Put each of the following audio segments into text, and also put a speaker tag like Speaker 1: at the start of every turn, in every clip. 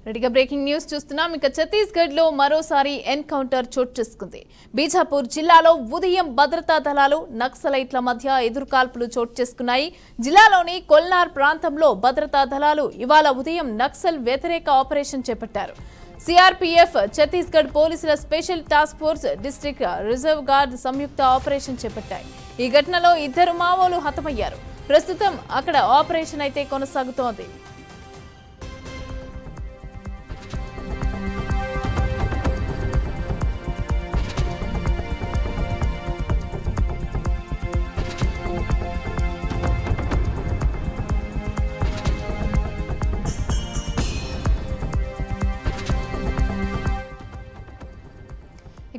Speaker 1: రెడీగా breaking news చూస్తున్నాం. ఇక ఛత్తీస్గఢ్ లో మరోసారి ఎన్కౌంటర్ చోటు చేసుకుంది. బీజాపూర్ జిల్లాలో ఉదయం భద్రతా దళాలు నక్సలైట్ల మధ్య ఎదురుకాల్పులు చోటు చేసుకున్నాయి. జిల్లాలోని కొల్నార్ ప్రాంతంలో భద్రతా దళాలు ఇవాళ ఉదయం నక్సల్ వ్యతిరేక ఆపరేషన్ చేపట్టారు. సిఆర్పీఎఫ్, ఛత్తీస్గఢ్ పోలీసుల special task force, district reserve guard సంయుక్త ఆపరేషన్ చేపట్టాయి. ఈ ఘటనలో 2 మావోలు హతమయ్యారు. ప్రస్తుతం అక్కడ ఆపరేషన్ అయితే కొనసాగుతోంది.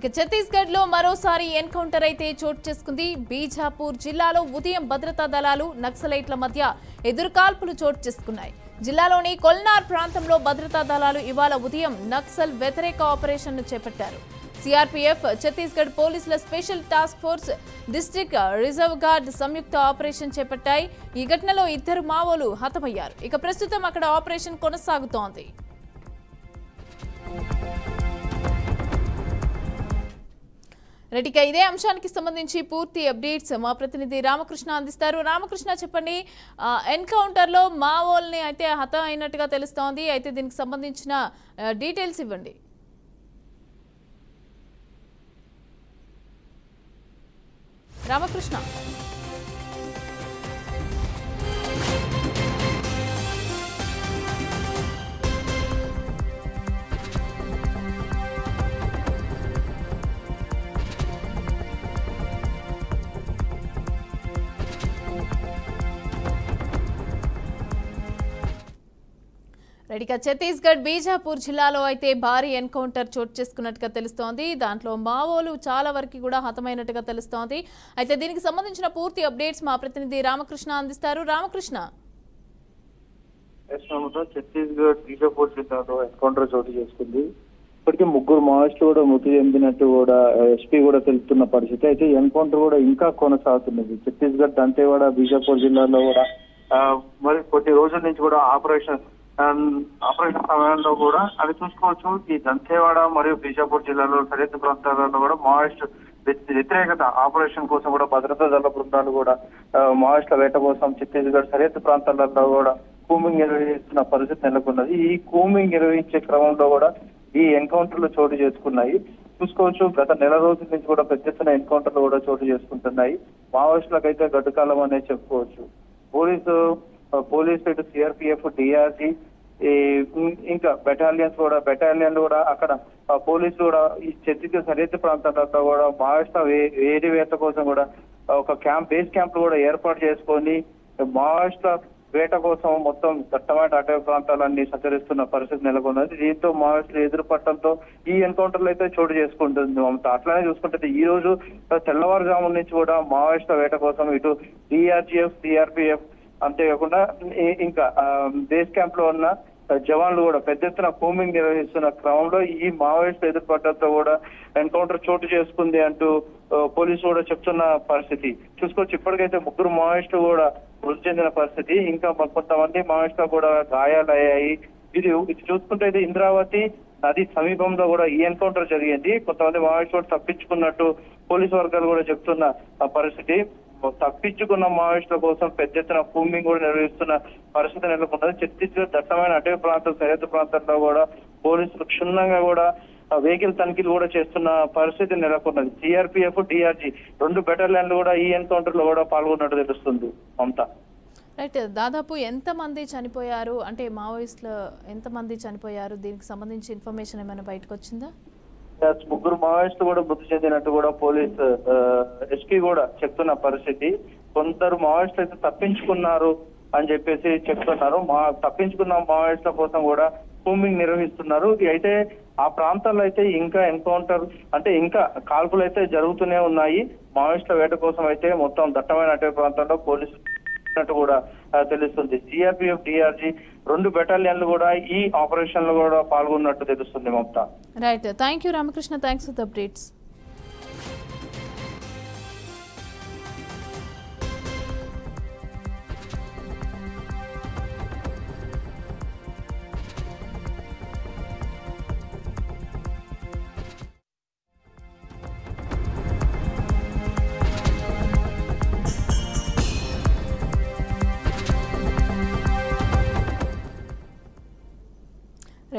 Speaker 1: ఇక ఛత్తీస్గఢ్ లో మరోసారి ఎన్కౌంటర్ అయితే చోటు చేసుకుంది. బీజాపూర్ జిల్లాలో ఉదయం భద్రతా దళాలు నక్సలైట్ల మధ్య ఎదురుకాల్పులు చోటు చేసుకున్నాయి. జిల్లాలోని కొల్నార్ ప్రాంతంలో భద్రతా దళాలు ఇవాళ ఉదయం నక్సల్ వ్యతిరేక ఆపరేషన్ను చేపట్టారు. సిఆర్పీఎఫ్, ఛత్తీస్గఢ్ పోలీసుల special task force, district reserve guard సంయుక్త ఆపరేషన్ చేపట్టాయి. ఈ ఘటనలో 2 మావోలు హతమయ్యారు. ఇక ప్రస్తుతం అక్కడ ఆపరేషన్ కొనసాగుతోంది. రెడ్డిగా ఇదే అంశానికి సంబంధించి పూర్తి అప్డేట్స్ మా ప్రతినిధి రామకృష్ణ అందిస్తారు. రామకృష్ణ, చెప్పండి. ఎన్కౌంటర్ లో మావోల్ని అయితే హతం అయినట్టుగా తెలుస్తోంది. అయితే దీనికి సంబంధించిన డీటెయిల్స్ ఇవ్వండి. రామకృష్ణ. రెడీగా ఛత్తీస్గఢ్ బీజాపూర్ జిల్లాలో అయితే భారీ ఎన్కౌంటర్ చోటు చేసుకున్నట్టుగా తెలుస్తోంది. దాంట్లో మావోలు చాలా వరకు కూడా హతమైనట్టుగా తెలుస్తోంది. అయితే దీనికి సంబంధించిన పూర్తి అప్డేట్స్ మా ప్రతినిధి రామకృష్ణ అందిస్తారు. రామకృష్ణ.
Speaker 2: ఛత్తీస్గఢ్ బీజాపూర్ జిల్లాలో ఎన్కౌంటర్ చోటు చేసుకుంది. ఇప్పటికే 3 మావోయిస్టులు కూడా మృతి చెందినట్టు కూడా ఎస్పీ కూడా తెలుపుతున్న పరిస్థితి. అయితే ఎన్కౌంటర్ కూడా ఇంకా కొనసాగుతున్నది. ఛత్తీస్గఢ్ దంతేవాడ బీజాపూర్ జిల్లాలో కూడా మరి కొద్ది రోజుల నుంచి కూడా ఆపరేషన్ సమయంలో కూడా అది చూసుకోవచ్చు. ఈ దంతేవాడ మరియు బీజాపూర్ జిల్లాలో సరిహద్దు ప్రాంతాలలో కూడా మావోయిస్ట్ వ్యతిరేకత ఆపరేషన్ కోసం కూడా భద్రతా దళ బృందాలు కూడా మావోయిస్టుల వేట కోసం ఛత్తీస్గఢ్ సరిహద్దు ప్రాంతాలలో కూడా కూంబింగ్ నిర్వహిస్తున్న పరిస్థితి నెలకొన్నది. ఈ కూంబింగ్ నిర్వహించే క్రమంలో కూడా ఈ ఎన్కౌంటర్లు చోటు చేసుకున్నాయి. చూసుకోవచ్చు, గత నెల రోజుల నుంచి కూడా పెద్ద ఎత్తున ఎన్కౌంటర్లు కూడా చోటు చేసుకుంటున్నాయి. మావోయిస్టులకు అయితే గడ్డుకాలం అనే చెప్పుకోవచ్చు. పోలీసు ఇటు సిఆర్పిఎఫ్, డిఆర్జీ, ఇంకా బెటాలియన్లు కూడా అక్కడ పోలీసులు కూడా ఈ ఛత్తీస్గఢ్ సరిహద్దు ప్రాంతాలలో కూడా మావోయిస్టుల వేట కోసం కూడా ఒక బేస్ క్యాంప్ కూడా ఏర్పాటు చేసుకొని మావోయిస్టుల వేట కోసం మొత్తం దట్టమైన అటవీ ప్రాంతాలన్నీ సంచరిస్తున్న పరిస్థితి నెలకొన్నది. దీంతో మావోయిస్టులు ఎదురుపట్టడంతో ఈ ఎన్కౌంటర్లు అయితే చోటు చేసుకుంటుంది. అట్లానే చూసుకుంటే ఈ రోజు తెల్లవారుజాము నుంచి కూడా మావోయిస్టుల వేట కోసం ఇటు డిఆర్జీఎఫ్, సిఆర్పిఎఫ్, అంతేకాకుండా ఇంకా బేస్ క్యాంప్ లో ఉన్న జవాన్లు కూడా పెద్ద ఎత్తున కూంబింగ్ నిర్వహిస్తున్న క్రమంలో ఈ మావోయిస్టు ఎదురుపట్టడంతో కూడా ఎన్కౌంటర్ చోటు చేసుకుంది అంటూ పోలీసులు కూడా చెప్తున్న పరిస్థితి చూసుకోవచ్చు. ఇప్పటికైతే 3 మావోయిస్టులు కూడా మృతి చెందిన పరిస్థితి, ఇంకా కొంతమంది మావోయిస్టులు కూడా గాయాలయ్యాయి. ఇది చూసుకుంటే ఇది ఇంద్రావతి నది సమీపంలో కూడా ఈ ఎన్కౌంటర్ జరిగింది. కొంతమంది మావోయిస్టులు తప్పించుకున్నట్టు పోలీసు వర్గాలు కూడా చెప్తున్న పరిస్థితి. తప్పించుకున్న మావోయిస్టుల కోసం పెద్ద ఎత్తున కూంబింగ్ కూడా నిర్వహిస్తున్న పరిస్థితి నెలకొన్నది. ఛత్తీస్గఢ్ దట్టమైన అటవీ ప్రాంతం సరిహద్దు ప్రాంతాల్లో కూడా పోలీసులు క్షుణ్ణంగా కూడా వెహికల్ తనిఖీలు కూడా చేస్తున్న పరిస్థితి నెలకొన్నది. సిఆర్పిఎఫ్, డిఆర్జీ 2 బెటాలియన్లు కూడా ఈ ఎన్కౌంటర్ లో కూడా పాల్గొన్నట్టు తెలుస్తుంది. అంతా
Speaker 1: రైట్. దాదాపు ఎంతమంది చనిపోయారు, అంటే మావోయిస్టులు ఎంతమంది చనిపోయారు, దీనికి సంబంధించి ఇన్ఫర్మేషన్ ఏమైనా బయటకు వచ్చిందా?
Speaker 2: 3 మావోయిస్టులు కూడా మృతి చెందినట్టు కూడా పోలీస్ ఎస్పీ కూడా చెప్తున్న పరిస్థితి. కొందరు మావోయిస్టులు అయితే తప్పించుకున్నారు అని చెప్పేసి చెప్తున్నారు. తప్పించుకున్న మావోయిస్టుల కోసం కూడా కూంబింగ్ నిర్వహిస్తున్నారు. అయితే ఆ ప్రాంతాల్లో అయితే ఇంకా ఎన్కౌంటర్ అంటే ఇంకా కాల్పులు అయితే జరుగుతూనే ఉన్నాయి. మావోయిస్టుల వేట కోసం అయితే మొత్తం దట్టమైన అటవీ ప్రాంతాల్లో పోలీసులు కూడా తెలుస్తుంది. సిఆర్పిఎఫ్, డిఆర్జీ 2 బెటాలియన్లు కూడా ఈ ఆపరేషన్ లో కూడా పాల్గొన్నట్టు తెలుస్తుంది. Mamata.
Speaker 1: Right. Thank you Ramakrishna. Thanks for the updates.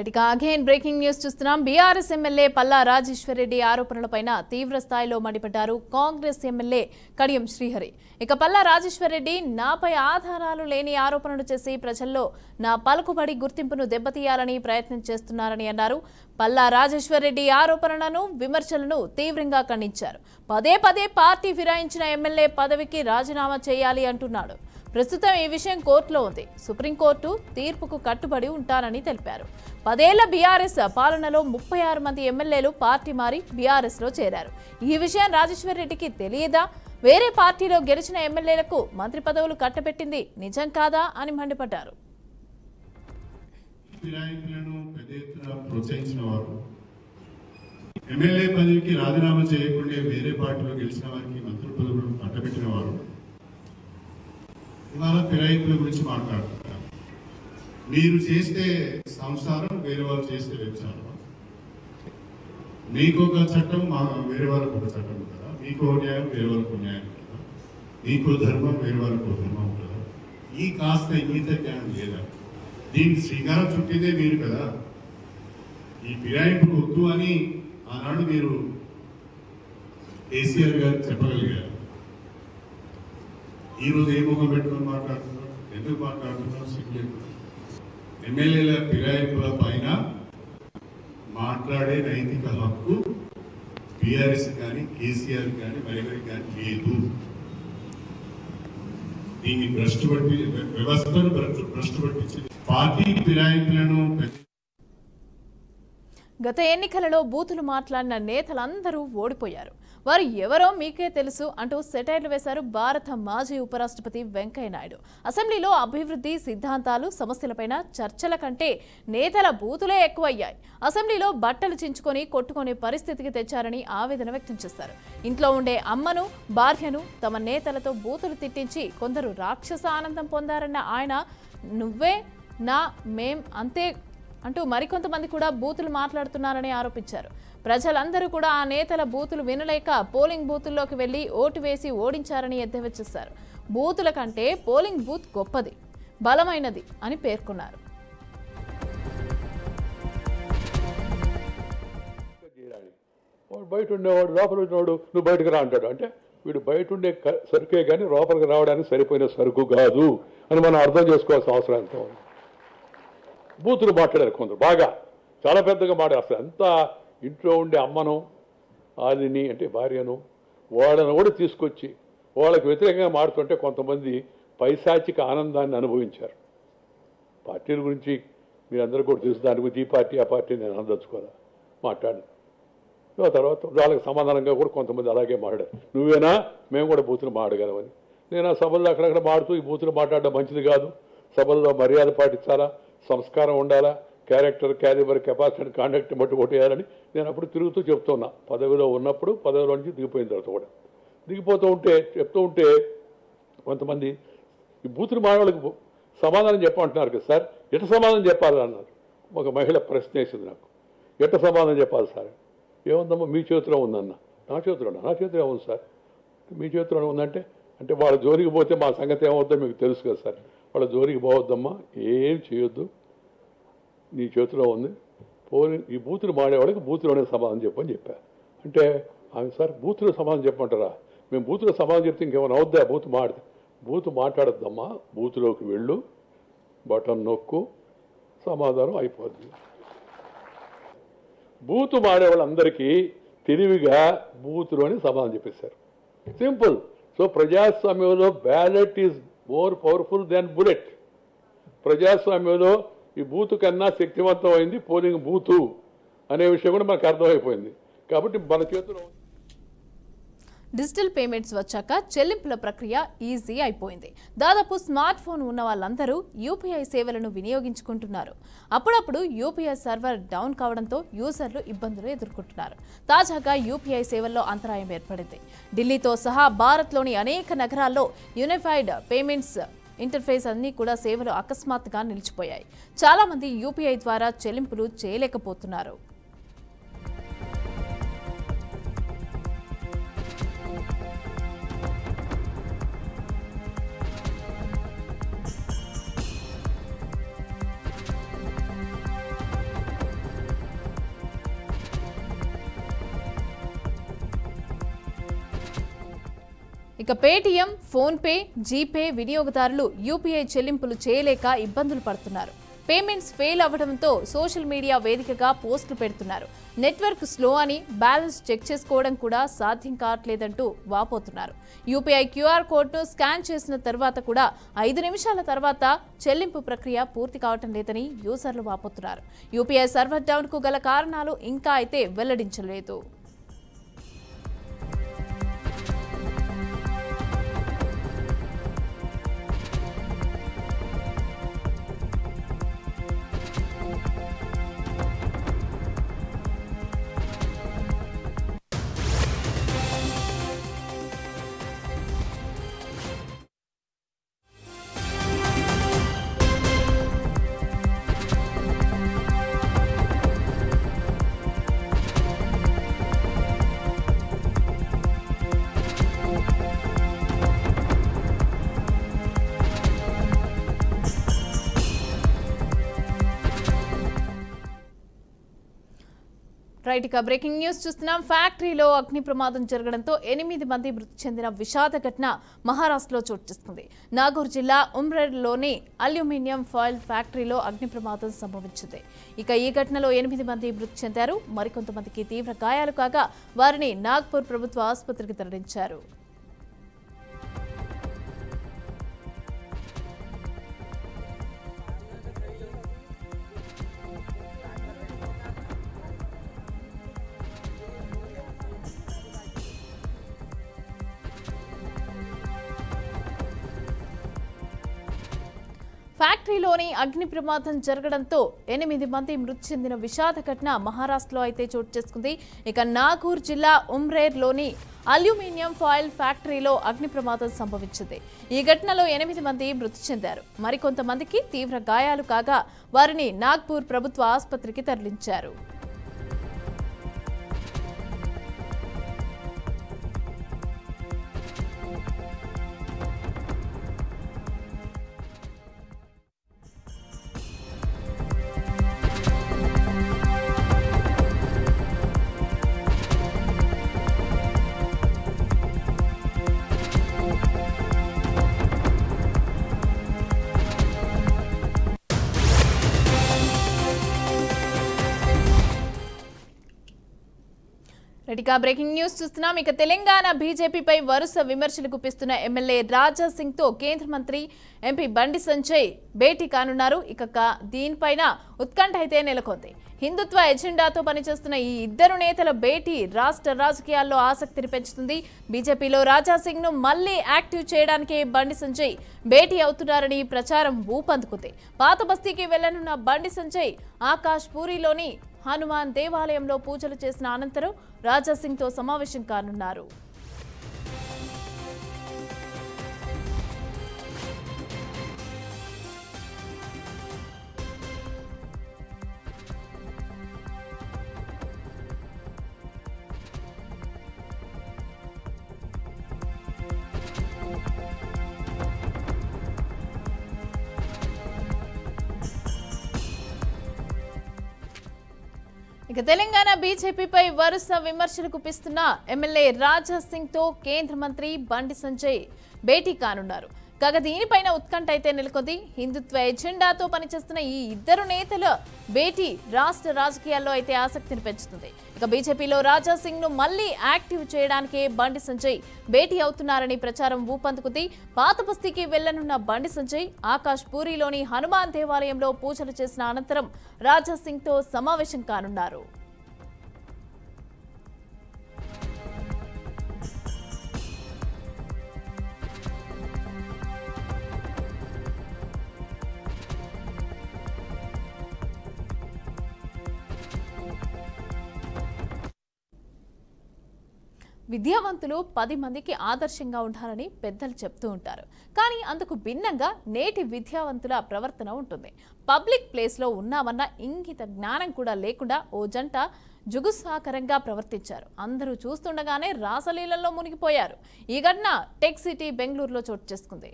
Speaker 1: రైట్గా అగైన్ బ్రేకింగ్ న్యూస్ చూస్తున్నాం. బీఆర్ఎస్ ఎమ్మెల్యే పల్లా రాజేశ్వరరెడ్డి ఆరోపణలపైన తీవ్ర స్థాయిలో మండిపడ్డారు కాంగ్రెస్ ఎమ్మెల్యే కడియం శ్రీహరి. ఇక పల్లా రాజేశ్వరరెడ్డి నాపై ఆధారాలు లేని ఆరోపణలు చేసి ప్రజల్లో నా పలుకుబడి గుర్తింపును దెబ్బతీయాలని ప్రయత్నం చేస్తున్నారని అన్నారు. పల్లా రాజేశ్వరరెడ్డి ఆరోపణలను విమర్శలను తీవ్రంగా ఖండించారు. పదే పదే పార్టీ ఫిరాయించిన ఎమ్మెల్యే పదవికి రాజీనామా చేయాలి అంటున్నాడు. ప్రస్తుతం ఈ విషయం కోర్టులో ఉంది. సుప్రీంకోర్టు తీర్పుకు కట్టుబడి ఉంటానని తెలిపారు. 10 ఏళ్ల బీఆర్ఎస్ పాలనలో 36 మంది ఎమ్మెల్యేలు పార్టీ మారి బీఆర్ఎస్ లో చేరారు. ఈ విషయం రాజేశ్వరరెడ్డికి తెలియదా? వేరే పార్టీలో గెలిచిన ఎమ్మెల్యేలకు మంత్రి పదవులు కట్టబెట్టింది నిజం కాదా అని మండిపడ్డారు.
Speaker 3: ఎమ్మెల్యే పదవికి రాజీనామా చేయకుండా వేరే పార్టీలో గెలిచిన వారికి మంత్రి పదవులను కట్టబెట్టిన వారు ఇవాళ ఫిరాయింపుల గురించి మాట్లాడుతున్నారు. మీరు చేస్తే సంసారం, వేరే వాళ్ళు చేస్తే వ్యభిచారం. మీకు ఒక చట్టం, వేరే వాళ్ళకు ఒక చట్టం ఉంటుందా? మీకు న్యాయం, వేరే వాళ్ళకు న్యాయం ఉంటుందా? మీకు ధర్మం, వేరే వాళ్ళకు ధర్మం ఉంటుందా? ఈ కాస్త ఇంగిత జ్ఞానం లేదా? దీనికి శ్రీకారం చుట్టిందే మీరు కదా. ఈ ఫిరాయింపులు వద్దు అని ఆనాడు మీరు కేసీఆర్ గారు చెప్పగలిగారు. ఈరోజు ఏ ముఖం పెట్టుకొని మాట్లాడుతున్నారు? ఎందుకు మాట్లాడుతున్నారు? సిగ్గులేదు. ఎమ్మెల్యేల ఫిరాయింపుల పైన మాట్లాడే నైతిక హక్కు బీఆర్ఎస్ కానీ కేసీఆర్ కానీ మరెవరికి కానీ లేదు. దీన్ని వ్యవస్థను భ్రష్టు పట్టించి పార్టీ ఫిరాయింపులను
Speaker 1: గత ఎన్నికలలో బూతులు మాట్లాడిన నేతలందరూ ఓడిపోయారు. వారు ఎవరో మీకే తెలుసు అంటూ సెటైర్లు వేశారు భారత మాజీ ఉపరాష్ట్రపతి వెంకయ్య నాయుడు. అసెంబ్లీలో అభివృద్ధి సిద్ధాంతాలు సమస్యలపైన చర్చల కంటే నేతల బూతులే ఎక్కువయ్యాయి. అసెంబ్లీలో బట్టలు చించుకొని కొట్టుకునే పరిస్థితికి తెచ్చారని ఆవేదన వ్యక్తం చేశారు. ఇంట్లో ఉండే అమ్మను, భార్యను తమ నేతలతో బూతులు తిట్టించి కొందరు రాక్షస ఆనందం పొందారన్న ఆయన నువ్వే నా మేం అంతే అంటూ మరికొంతమంది కూడా బూతులు మాట్లాడుతున్నారని ఆరోపించారు. ప్రజలందరూ కూడా ఆ నేతల బూతులు వినలేక పోలింగ్ బూతుల్లోకి వెళ్లి ఓటు వేసి ఓడించారని ఎద్దేవా చేశారు. బూతుల కంటే పోలింగ్ బూత్ గొప్పది, బలమైనది అని పేర్కొన్నారు.
Speaker 4: బయట ఉండేవాడు లోపల ఉన్నవాడు నువ్వు బయటకు రా అంటాడు. అంటే వీడు బయట ఉండే సరుకే కానీ లోపలికి రావడానికి సరిపోయిన సరుకు కాదు అని మనం అర్థం చేసుకోవాల్సిన అవసరం ఎంత ఉంది. బూతులు మాట్లాడారు కొందరు, బాగా చాలా పెద్దగా మాట్లాడారు. అసలు ఎంత ఇంట్లో ఉండే అమ్మను, ఆదిని అంటే భార్యను, వాళ్ళను కూడా తీసుకొచ్చి వాళ్ళకి వ్యతిరేకంగా మాడుతుంటే కొంతమంది పైశాచిక ఆనందాన్ని అనుభవించారు. పార్టీల గురించి మీరందరూ కూడా తెలుసు. దాని గురించి ఈ పార్టీ ఆ పార్టీ నేను అందచ్చుకోదా మాట్లాడు. ఆ తర్వాత వాళ్ళకి సమాధానంగా కూడా కొంతమంది అలాగే మాట్లాడారు. నువ్వేనా మేము కూడా బూతులు మాడగలమని. నేను ఆ సభల్లో అక్కడక్కడ మాడుతూ ఈ బూతులు మాట్లాడడం మంచిది కాదు, సభల్లో మర్యాద పాటించాలా, సంస్కారం ఉండాలా, క్యారెక్టర్, క్యాలిబర్, కెపాసిటీ, కాండక్ట్ బట్టి కొట్టేయాలని నేను అప్పుడు తిరుగుతూ చెప్తున్నా. పదవిలో ఉన్నప్పుడు, పదవిలో నుంచి దిగిపోయిన తర్వాత కూడా దిగిపోతూ ఉంటే చెప్తూ ఉంటే కొంతమంది ఈ బూతులు మానవాళ్ళకి సమాధానం చెప్పమంటున్నారు కదా సార్, ఎట్ట సమాధానం చెప్పాలి అన్నారు. ఒక మహిళ ప్రశ్న వేసింది నాకు, ఎట్ట సమాధానం చెప్పాలి సార్? ఏముందమ్మా మీ చేతిలో ఉందన్న. నా చేతిలో ఉంది సార్. మీ చేతిలో ఉందంటే అంటే వాళ్ళ జోలికి పోతే మా సంగతి ఏమవుద్దో మీకు తెలుసు కదా సార్. వాళ్ళ జోలికి పోవద్దమ్మా, ఏం చేయొద్దు, నీ చేతిలో ఉంది. ఈ బూతులు మాడేవాడికి బూతులోనే సమాధానం చెప్పని చెప్పారు. అంటే ఆమె సార్ బూతులో సమాధానం చెప్పమంటారా? మేము బూతులో సమాధానం చెప్తే ఇంకేమైనా అవుద్దా? బూతు మాట్లాడద్దమ్మా, బూతులోకి వెళ్ళు, బటన్ నొక్కు, సమాధానం అయిపోద్ది. బూతు మాడేవాళ్ళందరికీ తెలివిగా బూతులోనే సమాధానం చెప్పేశారు. సింపుల్. సో ప్రజాస్వామ్యంలో ballot is more powerful than bullet. ప్రజాస్వామ్యంలో ఈ బూతు కన్నా శక్తివంతమైంది పోలింగ్ బూతు అనే విషయం కూడా మనకు అర్థమైపోయింది. కాబట్టి మన చేతిలో
Speaker 1: డిజిటల్ పేమెంట్స్ వచ్చాక చెల్లింపుల ప్రక్రియ ఈజీ అయిపోయింది. దాదాపు స్మార్ట్ ఫోన్ ఉన్న వాళ్ళందరూ యూపీఐ సేవలను వినియోగించుకుంటున్నారు. అప్పుడప్పుడు యూపీఐ సర్వర్ డౌన్ కావడంతో యూజర్లు ఇబ్బందులు ఎదుర్కొంటున్నారు. తాజాగా యూపీఐ సేవల్లో అంతరాయం ఏర్పడింది. ఢిల్లీతో సహా భారత్లోని అనేక నగరాల్లో యూనిఫైడ్ పేమెంట్స్ ఇంటర్ఫేస్ అన్ని కూడా సేవలు అకస్మాత్తుగా నిలిచిపోయాయి. చాలా మంది యూపీఐ ద్వారా చెల్లింపులు చేయలేకపోతున్నారు. ఇక పేటీఎం, ఫోన్పే, జీపే వినియోగదారులు యూపీఐ చెల్లింపులు చేయలేక ఇబ్బందులు పడుతున్నారు. పేమెంట్స్ ఫెయిల్ అవ్వడంతో సోషల్ మీడియా వేదికగా పోస్టులు పెడుతున్నారు. నెట్వర్క్ స్లో అని బ్యాలెన్స్ చెక్ చేసుకోవడం కూడా సాధ్యం కావట్లేదంటూ వాపోతున్నారు. యూపీఐ క్యూఆర్ కోడ్ను స్కాన్ చేసిన తర్వాత కూడా 5 నిమిషాల తర్వాత చెల్లింపు ప్రక్రియ పూర్తి కావటం లేదని యూజర్లు వాపోతున్నారు. యూపీఐ సర్వర్ డౌన్కు గల కారణాలు ఇంకా అయితే వెల్లడించలేదు. రైట్, ఇక బ్రేకింగ్ న్యూస్ చూస్తున్నాం. ఫ్యాక్టరీలో అగ్ని ప్రమాదం జరగడంతో 8 మంది మృతి చెందిన విషాద ఘటన మహారాష్ట్రలో చోటు చేసుకుంది. నాగూర్ జిల్లా ఉమ్రేడ్లోని అల్యూమినియం ఫాయిల్ ఫ్యాక్టరీలో అగ్ని ప్రమాదం సంభవించింది. ఇక ఈ ఘటనలో 8 మంది మృతి చెందారు. మరికొంతమందికి తీవ్ర గాయాలు కాగా వారిని నాగ్పూర్ ప్రభుత్వ ఆసుపత్రికి తరలించారు. ఫ్యాక్టరీలోని అగ్ని ప్రమాదం జరగడంతో 8 మంది మృతి చెందిన విషాద ఘటన మహారాష్ట్రలో అయితే చోటు చేసుకుంది. ఇక నాగూర్ జిల్లా ఉమ్రేర్లోని అల్యూమినియం ఫాయిల్ ఫ్యాక్టరీలో అగ్ని ప్రమాదం సంభవించింది. ఈ ఘటనలో 8 మంది మృతి చెందారు. మరికొంతమందికి తీవ్ర గాయాలు కాగా వారిని నాగ్పూర్ ప్రభుత్వ ఆసుపత్రికి తరలించారు. రెడీగా బ్రేకింగ్ న్యూస్ చూస్తున్నాం. ఇక తెలంగాణ బీజేపీపై వరుస విమర్శలు గుప్పిస్తున్న ఎమ్మెల్యే రాజా సింగ్ తో కేంద్ర మంత్రి ఎంపీ బండి సంజయ్ భేటీ కానున్నారు. ఇక దీనిపైన ఉత్కంఠ అయితే నెలకొంది. హిందుత్వ ఎజెండాతో పనిచేస్తున్న ఈ ఇద్దరు నేతల భేటీ రాష్ట్ర రాజకీయాల్లో ఆసక్తిని పెంచుతుంది. బీజేపీలో రాజా సింగ్ ను మళ్లీ యాక్టివ్ చేయడానికే బండి సంజయ్ భేటీ అవుతున్నారని ప్రచారం ఊపందుకుంది. పాత బస్తీకి వెళ్లనున్న బండి సంజయ్ ఆకాష్ పూరిలోని హనుమాన్ దేవాలయంలో పూజలు చేసిన అనంతరం రాజా సింగ్ తో సమావేశం కానున్నారు. ఇక తెలంగాణ బీజేపీపై వరుస విమర్శలు గుప్పిస్తున్న ఎమ్మెల్యే రాజా సింగ్ తో కేంద్ర మంత్రి బండి సంజయ్ భేటీ కానున్నారు. కాగా దీనిపైన ఉత్కంఠ అయితే నెలకొంది. హిందుత్వ ఎజెండాతో పనిచేస్తున్న ఈ ఇద్దరు నేతల భేటీ రాష్ట్ర రాజకీయాల్లో అయితే ఆసక్తిని పెంచుతుంది. ఇక బీజేపీలో రాజా సింగ్ ను మళ్లీ యాక్టివ్ చేయడానికే బండి సంజయ్ భేటీ అవుతున్నారని ప్రచారం ఊపందుకుంది. పాత బస్తీకి వెళ్లనున్న బండి సంజయ్ ఆకాష్ పూరిలోని హనుమాన్ దేవాలయంలో పూజలు చేసిన అనంతరం రాజా సింగ్ తో సమావేశం కానున్నారు. విద్యావంతులు 10 మందికి ఆదర్శంగా ఉండాలని పెద్దలు చెప్తూ ఉంటారు. కానీ అందుకు భిన్నంగా నేటి విద్యావంతుల ప్రవర్తన ఉంటుంది. పబ్లిక్ ప్లేస్లో ఉన్నామన్న ఇంగిత జ్ఞానం కూడా లేకుండా ఓ జంట జుగుసాకరంగా ప్రవర్తించారు. అందరూ చూస్తుండగానే రాసలీలలో మునిగిపోయారు. ఈ ఘటన టెక్ సిటీ బెంగళూరులో చోటు చేసుకుంది.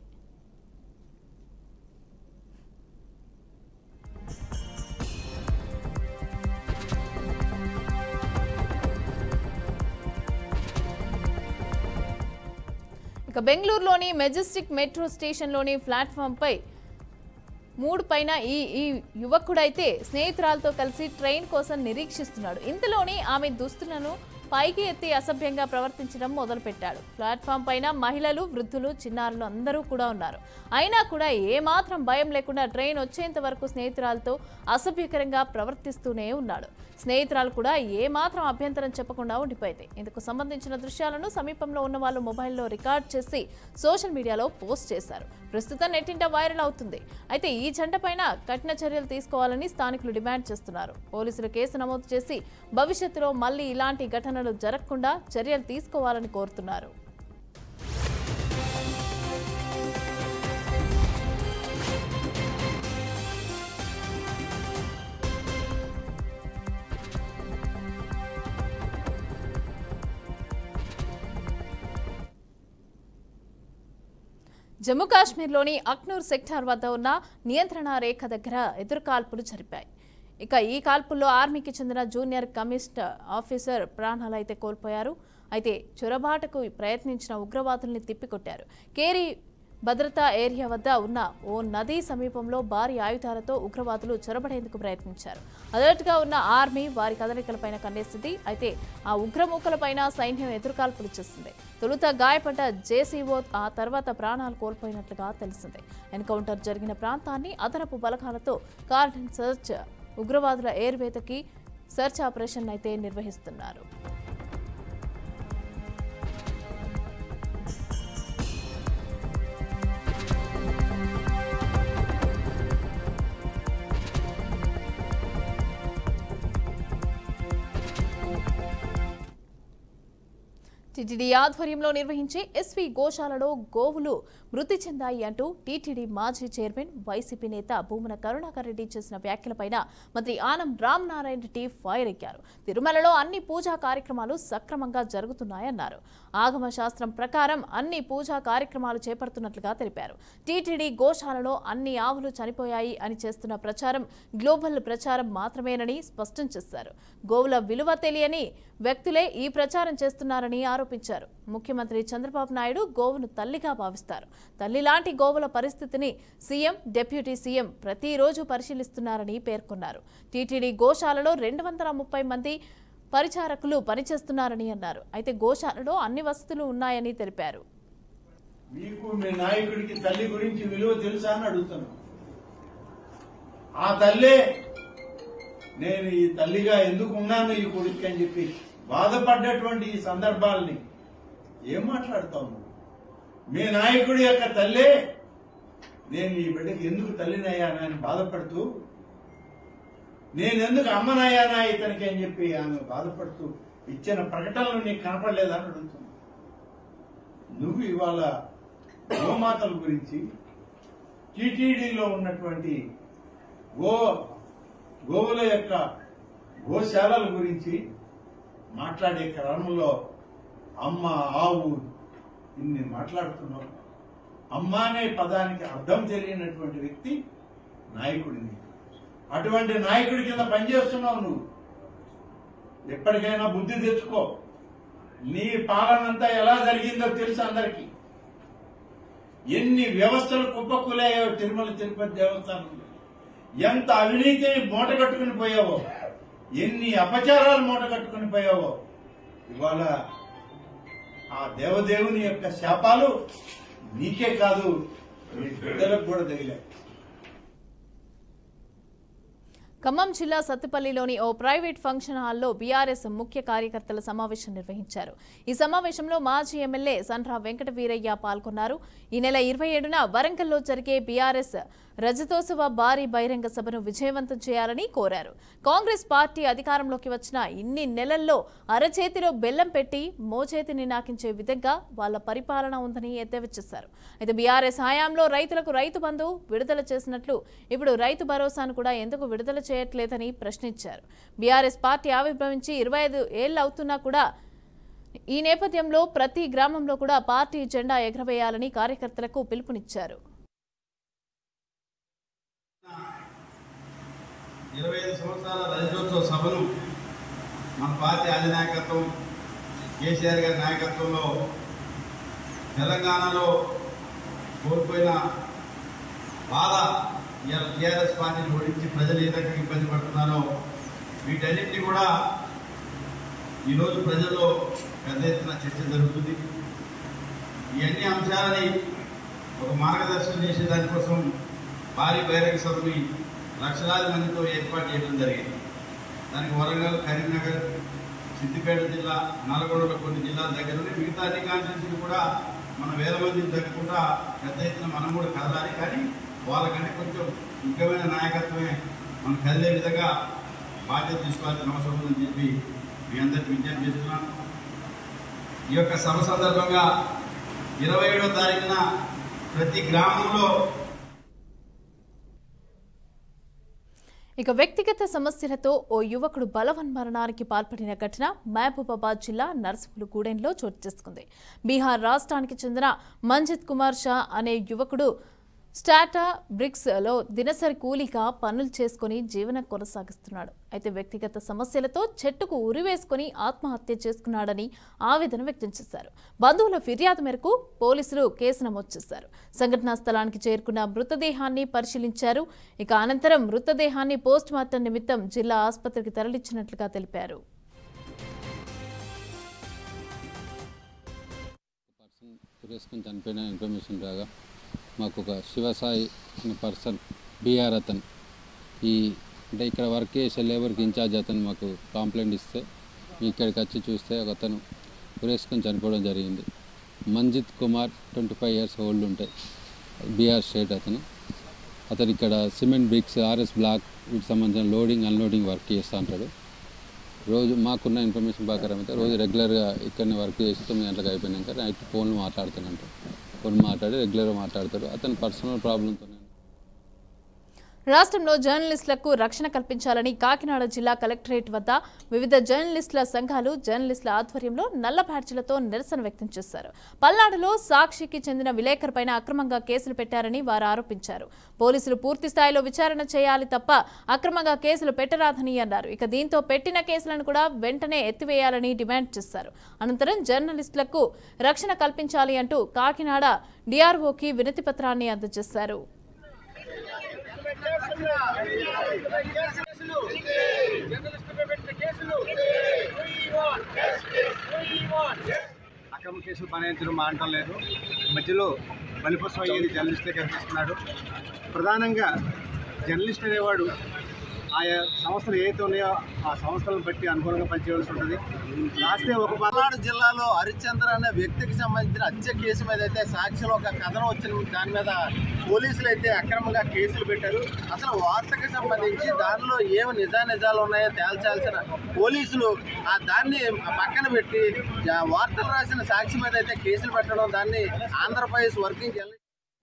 Speaker 1: ఇక ఇక బెంగళూరులోని మెజెస్టిక్ మెట్రో స్టేషన్లోని ప్లాట్ఫామ్పై 3 పైన ఈ యువకుడైతే స్నేహితురాలతో కలిసి ట్రైన్ కోసం నిరీక్షిస్తున్నాడు. ఇంతలోని ఆమె దుస్తులను పైకి ఎత్తి అసభ్యంగా ప్రవర్తించడం మొదలుపెట్టాడు. ప్లాట్ఫామ్ పైన మహిళలు, వృద్ధులు, చిన్నారులు అందరూ కూడా ఉన్నారు. అయినా కూడా ఏమాత్రం భయం లేకుండా ట్రైన్ వచ్చేంత వరకు స్నేహితురాలతో అసభ్యకరంగా ప్రవర్తిస్తూనే ఉన్నాడు. స్నేహితురాలు కూడా ఏమాత్రం అభ్యంతరం చెప్పకుండా ఉండిపోయింది. ఇందుకు సంబంధించిన దృశ్యాలను సమీపంలో ఉన్న వాళ్ళు మొబైల్లో రికార్డ్ చేసి సోషల్ మీడియాలో పోస్ట్ చేశారు. ప్రస్తుతం నెట్టింట వైరల్ అవుతుంది. అయితే ఈ జంట పైన కఠిన చర్యలు తీసుకోవాలని స్థానికులు డిమాండ్ చేస్తున్నారు. పోలీసులు కేసు నమోదు చేసి భవిష్యత్తులో మళ్లీ ఇలాంటి ఘటనలు జరగకుండా చర్యలు తీసుకోవాలని కోరుతున్నారు. జమ్మూ కాశ్మీర్లోని అక్నూర్ సెక్టార్ వద్ద ఉన్న నియంత్రణ రేఖ దగ్గర ఎదురుకాల్పులు జరిపాయి. ఇక ఈ కాల్పుల్లో ఆర్మీకి చెందిన జూనియర్ కమిషన్డ్ ఆఫీసర్ ప్రాణాలైతే కోల్పోయారు. అయితే చొరబాటుకు ప్రయత్నించిన ఉగ్రవాదుల్ని తిప్పికొట్టారు. కేరీ భద్రతా ఏరియా వద్ద ఉన్న ఓ నదీ సమీపంలో భారీ ఆయుధాలతో ఉగ్రవాదులు చొరబడేందుకు ప్రయత్నించారు. అలర్ట్గా ఉన్న ఆర్మీ వారి కదలికలపైన కన్నేసింది. అయితే ఆ ఉగ్రమూకలపైన సైన్యం ఎదురుకాల్పులు చేసింది. తొలుత గాయపడ్డ జేసీఓ ఆ తర్వాత ప్రాణాలు కోల్పోయినట్లుగా తెలిసింది. ఎన్కౌంటర్ జరిగిన ప్రాంతాన్ని అదనపు బలగాలతో కార్డన్ సర్చ్, ఉగ్రవాదుల ఎయిర్వేతకి సర్చ్ ఆపరేషన్ అయితే నిర్వహిస్తున్నారు. టీటీడీ ఆధ్వర్యంలో నిర్వహించే ఎస్వి గోశాలలో గోవులు మృతి చెందాయి అంటూ టీటీడీ మాజీ చైర్మన్ వైసీపీ నేత భూమన కరుణాకర్ రెడ్డి చేసిన వ్యాఖ్యలపైన మంత్రి ఆనం రామనారాయణ రెడ్డి ఫైర్ ఎక్కారు. తిరుమలలో అన్ని పూజా కార్యక్రమాలు సక్రమంగా జరుగుతున్నాయన్నారు. ఆగమ శాస్త్రం ప్రకారం అన్ని పూజా కార్యక్రమాలు చేపడుతున్నట్లుగా తెలిపారు. టీటీడీ గోశాలలో అన్ని ఆవులు చనిపోయాయి అని చేస్తున్న ప్రచారం గ్లోబల్ ప్రచారం మాత్రమేనని స్పష్టం చేశారు. గోవుల విలువ తెలియని వ్యక్తులే ఈ ప్రచారం చేస్తున్నారని ఆరోపించారు. ముఖ్యమంత్రి చంద్రబాబు నాయుడు గోవును తల్లిగా భావిస్తారు. తల్లి లాంటి గోవుల పరిస్థితిని సీఎం, డిప్యూటీ సీఎం ప్రతిరోజు పరిశీలిస్తున్నారని పేర్కొన్నారు. టీటీడీ గోశాలలో 230 మంది పరిచారకులు పనిచేస్తున్నారని అన్నారు. అయితే గోశాలలో అన్ని వసతులు ఉన్నాయని తెలిపారు.
Speaker 5: మీకు మీ నాయకుడికి తల్లి గురించి విలువ తెలుసా అని అడుగుతాను. ఆ తల్లే నేను ఈ తల్లిగా ఎందుకు ఉన్నాను ఈ కొడుకు అని చెప్పి బాధపడ్డటువంటి ఈ సందర్భాలని ఏం మాట్లాడతావు? మీ నాయకుడి యొక్క తల్లే నేను ఈ బిడ్డకి ఎందుకు తల్లినయ్యానా అని బాధపడుతూ, నేనెందుకు అమ్మనయ్యానా ఇతనికి అని చెప్పి ఆమె బాధపడుతూ ఇచ్చిన ప్రకటనలు నీకు కనపడలేదా అని అడుగుతుంది. నువ్వు ఇవాళ గోమాతల గురించి, టీటీడీలో ఉన్నటువంటి గోవుల యొక్క గోశాలల గురించి మాట్లాడే క్రమంలో అమ్మ, ఆవు ఇన్ని మాట్లాడుతున్నావు. అమ్మ అనే పదానికి అర్థం తెలియనటువంటి వ్యక్తి నాయకుడిని. అటువంటి నాయకుడి కింద పనిచేస్తున్నావు నువ్వు. ఎప్పటికైనా బుద్ధి తెచ్చుకో. నీ పాలనంతా ఎలా జరిగిందో తెలుసు అందరికీ. ఎన్ని వ్యవస్థలు కుప్పకూలాయో తిరుమల తిరుపతి దేవస్థానంలో, ఎంత అవినీతిని మూట కట్టుకుని పోయావో, ఎన్ని అపచారాలు మూట కట్టుకుని పోయావో. ఇవాళ ఆ దేవదేవుని యొక్క శాపాలు నీకే కాదు, నీ బిడ్డలకు కూడా తగిలాయి.
Speaker 1: ఖమ్మం జిల్లా సత్తుపల్లిలోని ఓ ప్రైవేట్ ఫంక్షన్ హాల్లో బీఆర్ఎస్ ముఖ్య కార్యకర్తల సమావేశం నిర్వహించారు. ఈ సమావేశంలో మాజీ ఎమ్మెల్యే సండ్ర వెంకట వీరయ్య పాల్గొన్నారు. ఈ నెల 27న వరంగల్లో జరిగే బీఆర్ఎస్ రజతోత్సవ భారీ బహిరంగ సభను విజయవంతం చేయాలని కోరారు. కాంగ్రెస్ పార్టీ అధికారంలోకి వచ్చిన ఇన్ని నెలల్లో అరచేతిలో బెల్లం పెట్టి మోచేతిని నాకించే విధంగా వాళ్ల పరిపాలన ఉందని ఎద్దేవా చేశారు. అయితే బీఆర్ఎస్ హయాంలో రైతులకు రైతు బంధు విడుదల చేసినట్లు ఇప్పుడు రైతు భరోసాను కూడా ఎందుకు విడుదల చేయట్లేదని ప్రశ్నించారు. బీఆర్ఎస్ పార్టీ ఆవిర్భవించి 25 ఏళ్లు అవుతున్నా కూడా ఈ నేపథ్యంలో ప్రతి గ్రామంలో కూడా పార్టీ జెండా ఎగరవేయాలని కార్యకర్తలకు పిలుపునిచ్చారు.
Speaker 6: 25 సంవత్సరాల రజతోత్సవ సభను మన పార్టీ అధినాయకత్వం కేసీఆర్ గారి నాయకత్వంలో తెలంగాణలో కోల్పోయిన బాధ ఇవాళ టీఆర్ఎస్ పార్టీని ఓడించి ప్రజలు ఏ రకంగా ఇబ్బంది పడుతున్నారో వీటన్నింటినీ కూడా ఈరోజు ప్రజల్లో పెద్ద ఎత్తున చర్చ జరుగుతుంది. ఈ అన్ని అంశాలని ఒక మార్గదర్శనం చేసే దానికోసం భారీ బహిరంగ సభని లక్షలాది మందితో ఏర్పాటు చేయడం జరిగింది. దానికి వరంగల్, కరీంనగర్, సిద్దిపేట జిల్లా, నల్గొండలో కొన్ని జిల్లాల దగ్గర నుండి మిగతా అన్ని కాన్స్టిట్యూన్సీలు కూడా మనం వేల మందిని తగ్గకుండా పెద్ద ఎత్తున మనం కూడా కదలాలి. కానీ వాళ్ళకంటే కొంచెం ముఖ్యమైన నాయకత్వమే మనం కదిలే విధంగా బాధ్యత తీసుకోవాల్సిన అవసరం ఉందని చెప్పి మీ అందరికీ విజ్ఞప్తి చేస్తున్నాను. ఈ యొక్క సభ సందర్భంగా 27వ తారీఖున ప్రతి గ్రామంలో
Speaker 1: ఇక వ్యక్తిగత సమస్యలతో ఓ యువకుడు బలవన్మరణానికి పాల్పడిన ఘటన మహబూబాబాద్ జిల్లా నర్సింహులగూడెంలో చోటు చేసుకుంది. బీహార్ రాష్ట్రానికి చెందిన మంజిత్ కుమార్ షా అనే యువకుడు స్టాటా బ్రిక్స్ లో దినసరి కూలీగా పనులు చేసుకుని జీవనం కొనసాగిస్తున్నాడు. అయితే వ్యక్తిగత సమస్యలతో చెట్టుకు ఉరివేసుకుని ఆత్మహత్య చేసుకున్నాడని ఆవేదన వ్యక్తం చేశారు. బంధువుల ఫిర్యాదు మేరకు పోలీసులు కేసు నమోదు చేశారు. సంఘటనా స్థలానికి చేరుకున్న మృతదేహాన్ని పరిశీలించారు. ఇక అనంతరం మృతదేహాన్ని పోస్టుమార్టం నిమిత్తం జిల్లా ఆసుపత్రికి తరలించినట్లుగా తెలిపారు.
Speaker 7: మాకు ఒక శివసాయి అనే పర్సన్ బీఆర్ అతను అంటే ఇక్కడ వర్క్ చేసే లేబర్కి ఇన్ఛార్జ్ అతను మాకు కంప్లైంట్ ఇస్తే ఇక్కడికి వచ్చి చూస్తే ఒక అతను ఉరేసుకొని చనిపోవడం జరిగింది. మంజిత్ కుమార్ 25 years ఓల్డ్ ఉంటాయి, బీఆర్ స్టేట్ అతను ఇక్కడ సిమెంట్ బ్రిక్స్, ఆర్ఎస్ బ్లాక్ వీటికి సంబంధించిన లోడింగ్ అన్లోడింగ్ వర్క్ చేస్తూ ఉంటాడు. రోజు మాకున్న ఇన్ఫర్మేషన్ ప్రకారం అయితే రోజు రెగ్యులర్గా ఇక్కడనే వర్క్ చేసి 9 గంటలకు అయిపోయినాక నైట్ ఫోన్లు మాట్లాడుతానంటాడు. ఫోన్ మాట్లాడి రెగ్యులర్గా మాట్లాడతాడు. అతని పర్సనల్ ప్రాబ్లంతో
Speaker 1: రాష్ట్రంలో జర్నలిస్టులకు రక్షణ కల్పించాలని కాకినాడ జిల్లా కలెక్టరేట్ వద్ద వివిధ జర్నలిస్టుల సంఘాలు జర్నలిస్టుల ఆధ్వర్యంలో నల్ల బ్యాడ్జీలతో నిరసన వ్యక్తం చేశారు. పల్నాడులో సాక్షికి చెందిన విలేకరుపైన అక్రమంగా కేసులు పెట్టారని వారు ఆరోపించారు. పోలీసులు పూర్తి స్థాయిలో విచారణ చేయాలి తప్ప అక్రమంగా కేసులు పెట్టరాదని అన్నారు. ఇక దీంతో పెట్టిన కేసులను కూడా వెంటనే ఎత్తివేయాలని డిమాండ్ చేశారు. అనంతరం జర్నలిస్టులకు రక్షణ కల్పించాలి అంటూ కాకినాడ డిఆర్ఓకి వినతి పత్రాన్ని అందజేశారు.
Speaker 8: అక్రమ కేసులు బనాయించడం మానటం లేదు. మధ్యలో బలిపశు అయ్యేది జర్నలిస్టే కనిపిస్తున్నాడు. ప్రధానంగా జర్నలిస్ట్ అనేవాడు ఆయా సంస్థలు ఏదైతే ఉన్నాయో ఆ సంస్థలను బట్టి అనుకూలంగా పనిచేయవలసి ఉంటుంది. రాస్తే ఒక పల్నాడు జిల్లాలో హరిశ్చంద్ర అనే వ్యక్తికి సంబంధించిన హత్య కేసు మీద అయితే సాక్షిలో ఒక కథనం వచ్చిన దాని మీద పోలీసులు అయితే అక్రమంగా కేసులు పెట్టారు. అసలు వార్తకి సంబంధించి దానిలో ఏమి నిజాలు ఉన్నాయో తేల్చాల్సిన పోలీసులు దాన్ని పక్కన పెట్టి వార్తలు రాసిన సాక్షి మీద అయితే కేసులు పెట్టడం, దాన్ని ఆంధ్రప్రదేశ్ వర్కింగ్